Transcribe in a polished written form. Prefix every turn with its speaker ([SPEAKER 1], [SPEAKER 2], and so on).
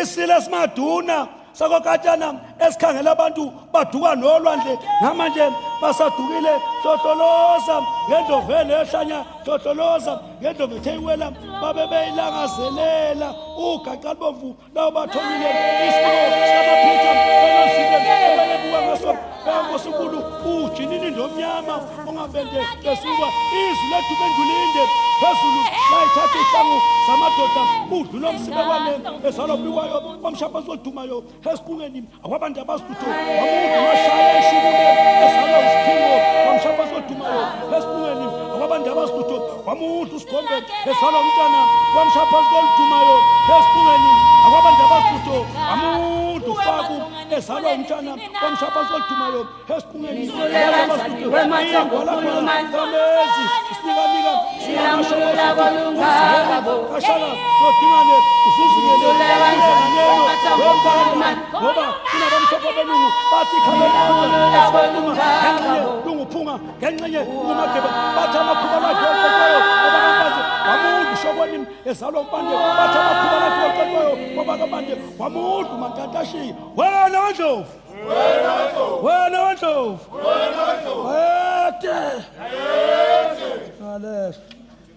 [SPEAKER 1] isile simaduna sakokatana esikhangela abantu baduka nolwandle namanje basadukile hlohloloza ngendlovele ehlanya hlohloloza ngendlove theyiwela babe beyilangazelela ugaqali bovu lawo batholile isipo samaphitha benosile bebebuka ngaso bengosukulu ujinini ndomnyama ongabende besuka izwi lethu bendulinde phezulu layithatha ihlangu zamadoda udlula umsibekwane esalobikwayo kwamshaphazi oludumayo esiqungeni akwabantu abasitutho wamuntu washaya eshukule esalo isiphingo kwamshaphazi oludumayo esiqungeni akwabantu abasitutho wamuntu usigombe esalo umntana kwamshaphazi oludumayo esiqungeni akwabantu abasitutho wamuntu ufaku esalo umntana kwamshaphazi oludumayo esiqungeni Kashala nodingane usuzingele ngoba kunabamhlophe belungu bathi lunguphunga ngenxenye uMageba bathi amakhuba lakhe oqoqoyo obakabaze wamuntu shokwani ezalwa umpande bathi amakhuba lakhe oqoqoyo obakabande wamuntu mantantashi wena wandlovu wena wandlovu wena wandlovu wete